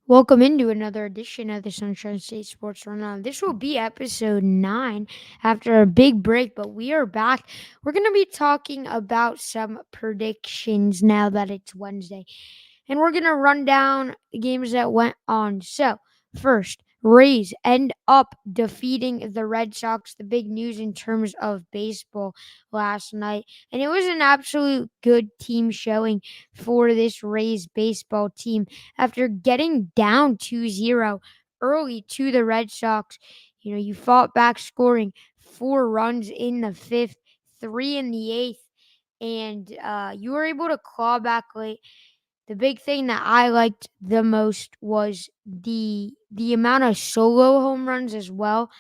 Welcome into another edition of the Sunshine State Sports Rundown. This will be episode 9 after a big break, but we are back. We're going to be talking about some predictions now that it's Wednesday, and we're going to run down the games that went on. So, first, Rays end up defeating the Red Sox, the big news in terms of baseball last night. And it was an absolute good team showing for this Rays baseball team after getting down 2-0 early to the Red Sox. You fought back, scoring 4 runs in the fifth, three in the eighth, and you were able to claw back late. The big thing that I liked the most was the amount of solo home runs as well.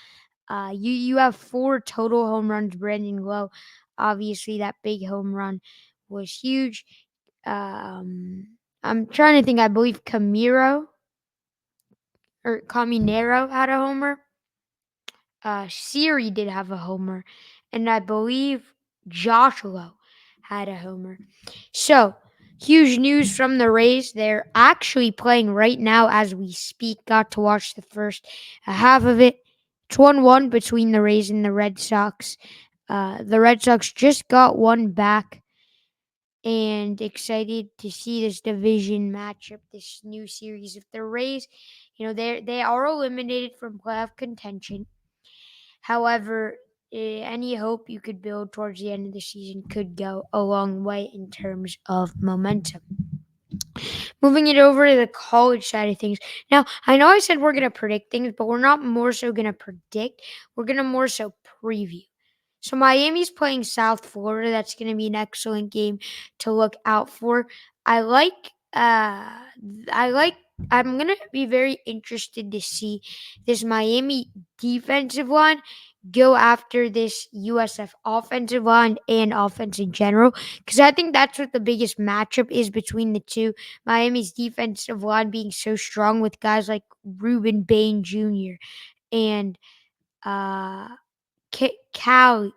You have 4 total home runs. Brandon Lowe, obviously, that big home run was huge. I'm trying to think. I believe Caminero had a homer. Siri did have a homer, and I believe Josh Lowe had a homer. So, huge news from the Rays. They're actually playing right now as we speak. Got to watch the first half of it. It's 1-1 between the Rays and the Red Sox. The Red Sox just got one back, and excited to see this division matchup, this new series. If the Rays, they are eliminated from playoff contention. However, any hope you could build towards the end of the season could go a long way in terms of momentum. Moving it over to the college side of things. Now, I know I said we're going to predict things, but we're not more so going to predict. We're going to more so preview. So Miami's playing South Florida. That's going to be an excellent game to look out for. I like I like I'm going to be very interested to see this Miami defensive line go after this USF offensive line and offense in general, because I think that's what the biggest matchup is between the two. Miami's defensive line being so strong with guys like Ruben Bain Jr. and uh Cal.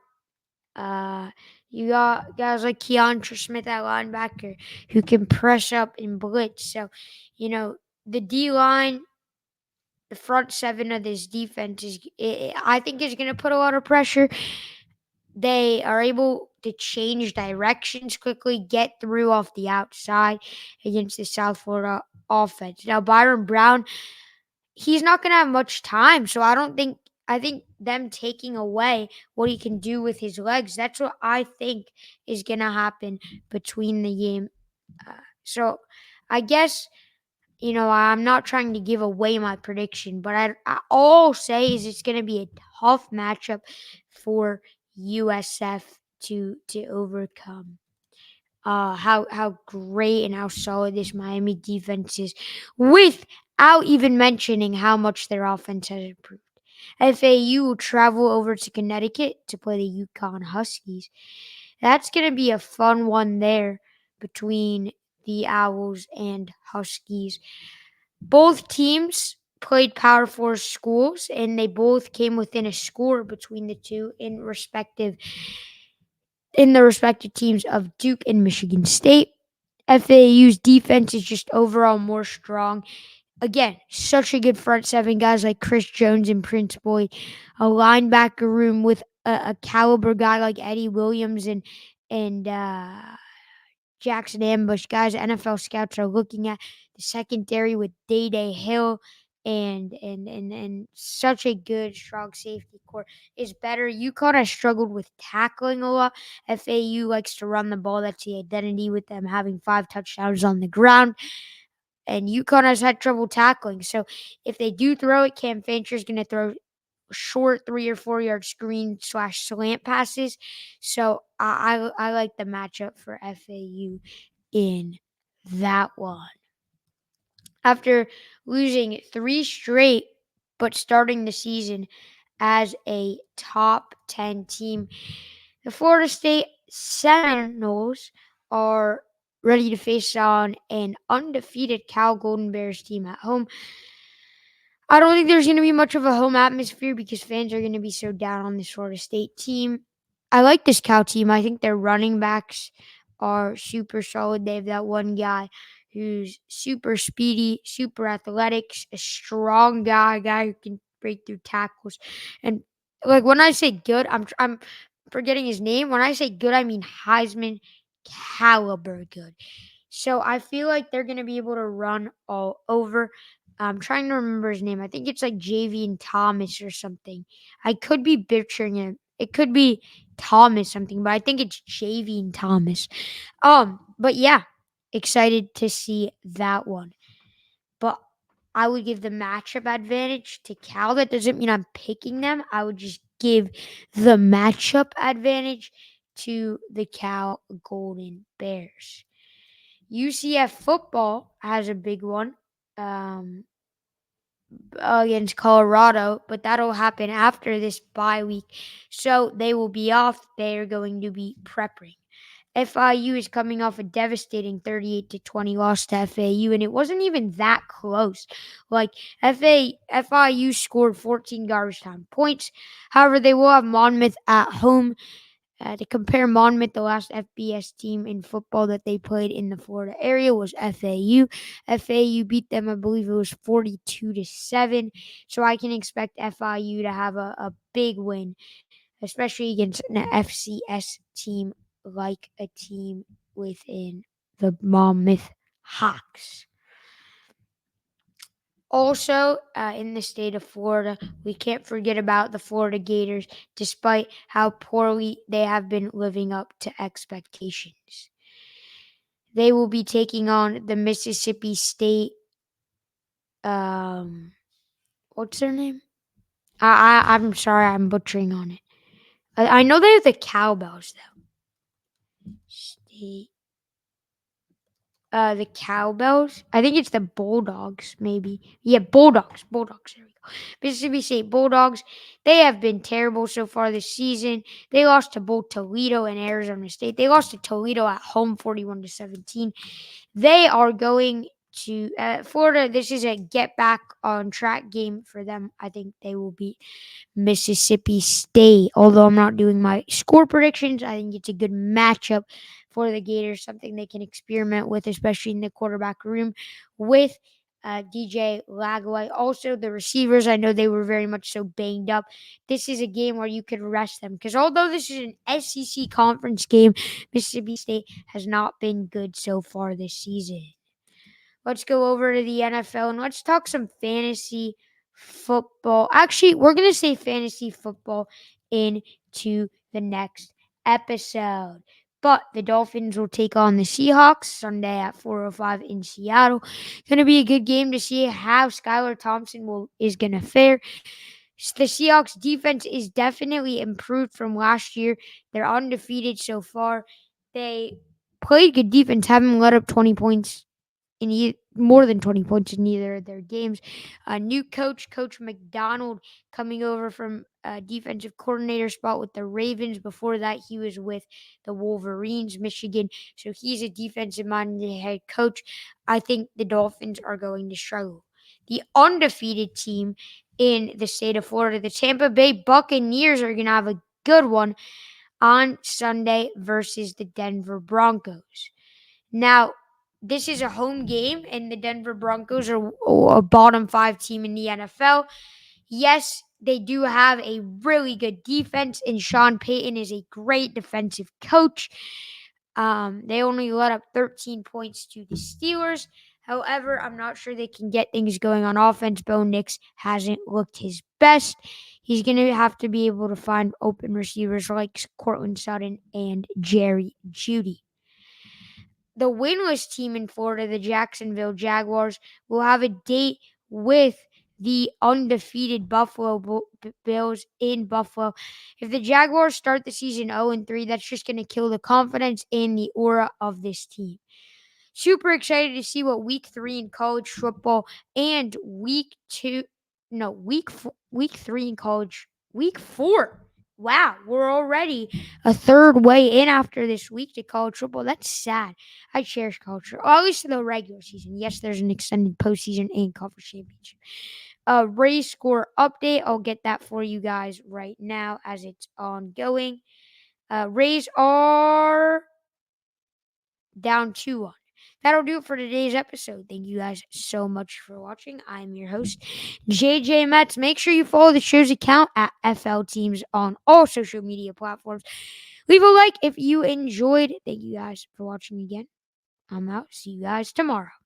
Uh, you got guys like Keontra Smith at linebacker who can press up and blitz. So, the D line, the front seven of this defense I think is going to put a lot of pressure. They are able to change directions quickly, get through off the outside against the South Florida offense. Now, Byron Brown, he's not going to have much time, so I think them taking away what he can do with his legs, that's what I think is going to happen between the game. So I guess, I'm not trying to give away my prediction, but all I'll say is it's going to be a tough matchup for USF to overcome. How great and how solid this Miami defense is, without even mentioning how much their offense has improved. FAU will travel over to Connecticut to play the Yukon Huskies. That's going to be a fun one there between the Owls and Huskies. Both teams played Power Four schools, and they both came within a score between the two in the respective teams of Duke and Michigan State. FAU's defense is just overall more strong. Again, such a good front seven, guys like Chris Jones and Prince Boyd. A linebacker room with a caliber guy like Eddie Williams and Jackson Ambush, guys. NFL scouts are looking at the secondary with Day Hill and such a good strong safety core is better. UConn has struggled with tackling a lot. FAU likes to run the ball. That's the identity with them having 5 touchdowns on the ground. And UConn has had trouble tackling. So if they do throw it, Cam Fancher is going to throw short 3 or 4 yard screen/slant passes. So I like the matchup for FAU in that one. After losing 3 straight, but starting the season as a top 10 team, the Florida State Seminoles are ready to face on an undefeated Cal Golden Bears team at home. I don't think there's going to be much of a home atmosphere because fans are going to be so down on this Florida State team. I like this Cal team. I think their running backs are super solid. They have that one guy who's super speedy, super athletic, a strong guy, a guy who can break through tackles. And like when I say good, I'm forgetting his name. When I say good, I mean Heisman caliber good. So I feel like they're gonna be able to run all over. I'm trying to remember his name. I think it's like Javian Thomas or something. I could be butchering it. It could be Thomas something, but I think it's Javian Thomas. But yeah, excited to see that one. But I would give the matchup advantage to Cal. That doesn't mean I'm picking them. I would just give the matchup advantage to the Cal Golden Bears. UCF football has a big one against Colorado, but that'll happen after this bye week. So they will be off. They are going to be prepping. FIU is coming off a devastating 38-20 loss to FAU, and it wasn't even that close. Like FIU scored 14 garbage time points. However, they will have Monmouth at home. To compare Monmouth, the last FBS team in football that they played in the Florida area was FAU. FAU beat them, I believe it was 42-7. So I can expect FIU to have a big win, especially against an FCS team like a team within the Monmouth Hawks. Also, in the state of Florida, we can't forget about the Florida Gators, despite how poorly they have been living up to expectations. They will be taking on the Mississippi State. What's their name? I'm sorry, I'm butchering on it. I know they're the Cowbells though. State. The Cowbells. I think it's the Bulldogs, maybe. Yeah, Bulldogs. Bulldogs. There we go. Mississippi State Bulldogs. They have been terrible so far this season. They lost to both Toledo and Arizona State. They lost to Toledo at home 41-17. They are going to Florida. This is a get back on track game for them. I think they will beat Mississippi State. Although I'm not doing my score predictions, I think it's a good matchup for the Gators, something they can experiment with, especially in the quarterback room with DJ Lagway. Also, the receivers, I know they were very much so banged up. This is a game where you could rest them because although this is an SEC conference game, Mississippi State has not been good so far this season. Let's go over to the NFL and let's talk some fantasy football. Actually, we're going to say fantasy football into the next episode. But the Dolphins will take on the Seahawks Sunday at 4:05 in Seattle. Going to be a good game to see how Skylar Thompson is going to fare. The Seahawks defense is definitely improved from last year. They're undefeated so far. They played good defense, haven't let up 20 points more than 20 points in either of their games. A new coach, Coach McDonald, coming over from a defensive coordinator spot with the Ravens. Before that, he was with the Wolverines, Michigan. So he's a defensive-minded head coach. I think the Dolphins are going to struggle. The undefeated team in the state of Florida, the Tampa Bay Buccaneers, are going to have a good one on Sunday versus the Denver Broncos. Now, this is a home game, and the Denver Broncos are a bottom 5 team in the NFL. Yes, they do have a really good defense, and Sean Payton is a great defensive coach. They only let up 13 points to the Steelers. However, I'm not sure they can get things going on offense. Bo Nix hasn't looked his best. He's going to have to be able to find open receivers like Cortland Sutton and Jerry Jeudy. The winless team in Florida, the Jacksonville Jaguars, will have a date with the undefeated Buffalo Bills in Buffalo. If the Jaguars start the season 0-3, that's just going to kill the confidence and the aura of this team. Super excited to see what week 3 in college football and week 3 in college, week 4. Wow, we're already a third way in after this week to college football. That's sad. I cherish college football, at least the regular season. Yes, there's an extended postseason and conference championship. Raise score update. I'll get that for you guys right now as it's ongoing. Rays are down 2-1. that'll do it for today's episode. Thank you guys so much for watching. I'm your host, JJ Metz. Make sure you follow the show's account at FL Teams on all social media platforms. Leave a like if you enjoyed. Thank you guys for watching again. I'm out. See you guys tomorrow.